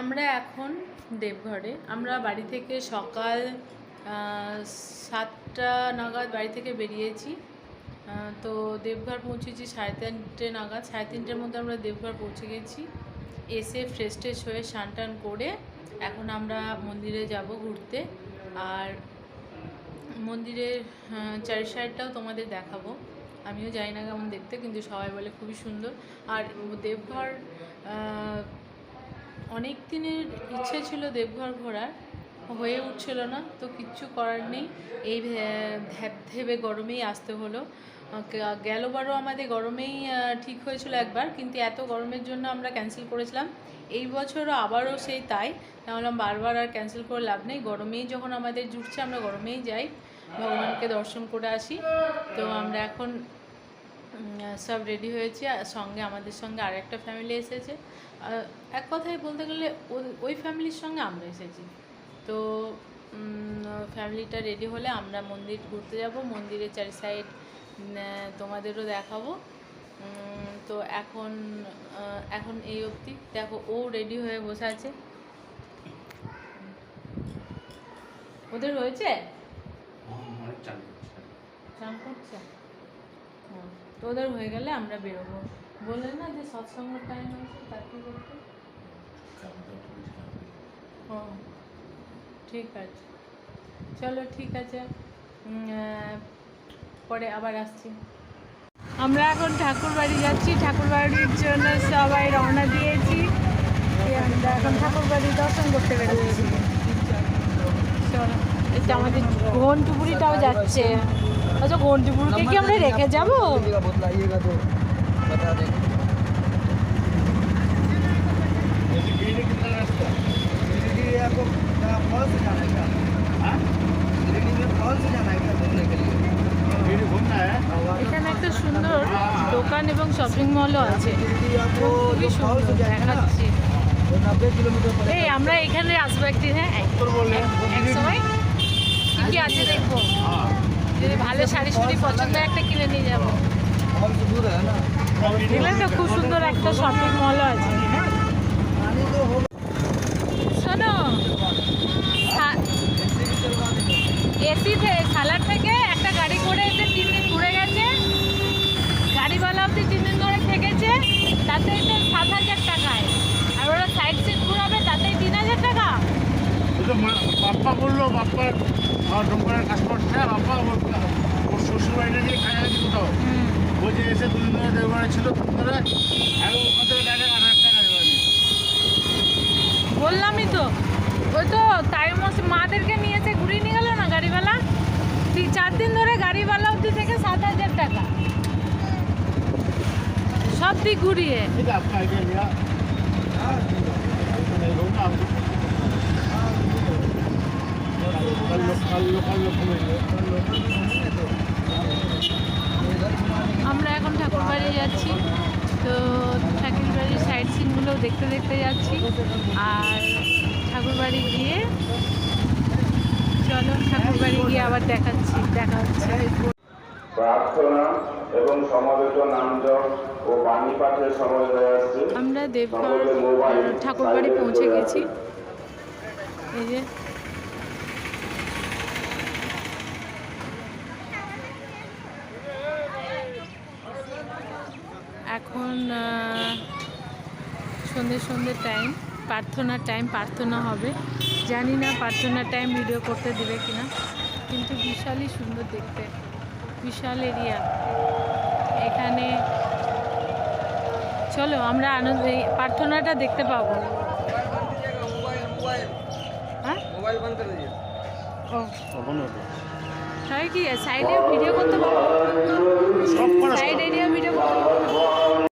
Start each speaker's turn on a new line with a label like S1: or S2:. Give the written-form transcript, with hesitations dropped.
S1: আমরা এখন দেবঘরে। আমরা বাড়ি থেকে সকাল 7টা নাগাদ বাড়ি থেকে বেরিয়েছি। তো দেবঘর পৌঁছেছি 3:30 নাগাদ। 3:30টার মধ্যে আমরা দেবঘর পৌঁছে গেছি। এসে ফ্রেশ ট্রেশ হয়ে স্নান টান করে এখন আমরা মন্দিরে যাব ঘুরতে। আর মন্দিরের চারি সাইডটাও তোমাদের দেখাবো। আমিও জানি না কেমন দেখতে, কিন্তু সবাই বলে খুবই সুন্দর। আর দেবঘর অনেক দিনের ইচ্ছে ছিল দেবঘর ঘোরার, হয়ে উঠছিল না, তো কিচ্ছু করার নেই। এই ধেবে গরমেই আসতে হলো। গেলবারও আমাদের গরমেই ঠিক হয়েছিল একবার, কিন্তু এত গরমের জন্য আমরা ক্যান্সেল করেছিলাম। এই বছরও আবারও সেই তাই, তাহলে বারবার আর ক্যান্সেল করে লাভ নেই। গরমেই যখন আমাদের জুটছে আমরা গরমেই যাই, ভগবানকে দর্শন করে আসি। তো আমরা এখন সব রেডি হয়েছি, সঙ্গে আমাদের সঙ্গে আর একটা ফ্যামিলি এসেছে। এক কথায় বলতে গেলে ওই ফ্যামিলির সঙ্গে আমরা এসেছি। তো ফ্যামিলিটা রেডি হলে আমরা মন্দির ঘুরতে যাব। মন্দিরের চারি সাইড তোমাদেরও দেখাবো। তো এখন এই অবধি দেখো, ও রেডি হয়ে বসে আছে। ওদের হয়েছে চান করছে। তো ওদের হয়ে গেলে আমরা বেরোবো। বললেন না যে সৎসঙ্গের টাইম হয়েছে, তার কি করতে? ও ঠিক আছে, চলো ঠিক আছে, পরে আবার আসছি। আমরা এখন ঠাকুর বাড়ি যাচ্ছি। ঠাকুর বাড়ির জন্য সবাই রওনা দিয়েছি। আমরা এখন ঠাকুর বাড়ি দর্শন করতে বেরোচ্ছি। চলো, এটা আমাদের ঘন্টুপুরিটাও যাচ্ছে। আচ্ছা, ঘন্টুপুরিকে কি আমরা রেখে যাবো? এখানে একটা সুন্দর দোকান এবং শপিং মলও আছে, খুবই সুন্দর দেখাচ্ছি। এই আমরা এখানে আসবো একদিন। হ্যাঁ, এক সময় কি আছে দেখবো, যদি ভালো শাড়ি শুড়ি পছন্দ একটা কিনে নিয়ে যাবো। দেখলেন তো, খুব সুন্দর একটা শপিং মলও আছে। শোনো, এসি সালার থেকে একটা গাড়ি করে এসে 3 দিন ঘুরে গেছে। গাড়িওয়ালা অব্দি 3 দিন ধরে থেকেছে, তাতেই তো 7,000 টাকায়। আর ওরা সাইড সিট ঘুরাবে, তাতেই 3,000 টাকা।
S2: বাপ্পা বললো, বাপ্পার ডোমকলের কাজ করছে, বাপ্পা ওর শ্বশুর বাড়িটা নিয়ে খাওয়া গেছে কোথাও। ওই যে এসে 2 দিন ধরে দেওয়া ছিল, 2 দিন ধরে এখন ওখান থেকে ডাইরেক্ট 8,000 টাকা দেওয়া।
S1: বললামই তো, ওই তো তাই মাদেরকে নিয়েছে, ঘুরিয়ে নিয়ে গেল না গাড়িওয়ালা। 4 দিন ধরে গাড়িওয়ালা অব্দি থেকে 7,000 টাকা সব দিক ঘুরিয়ে। আমরা এখন ঠাকুর বাড়ি যাচ্ছি। তো ঠাকুর বাড়ির সাইড সিনগুলো দেখতে দেখতে যাচ্ছি। আর ঠাকুর বাড়ি গিয়ে, চলো ঠাকুর বাড়ি গিয়ে আবার দেখা হচ্ছে।
S3: প্রার্থনা এবং সমবেত নামজপ ও বাণী পাঠের সময় হয়ে আসছে।
S1: আমরা দেবঘর ঠাকুর বাড়ি পৌঁছে গেছি। এই যে এখন সন্ধ্যে টাইম, প্রার্থনার টাইম, প্রার্থনা হবে। জানি না প্রার্থনার টাইম ভিডিও করতে দেবে কিনা, কিন্তু বিশালই সুন্দর দেখতে, বিশাল এরিয়া এখানে। চলো আমরা প্রার্থনাটা দেখতে পাবো। হ্যাঁ, ও সবাই কি সাইডে ভিডিও করতে পারবো? সাইড এরিয়া ভিডিও করতে পারবো?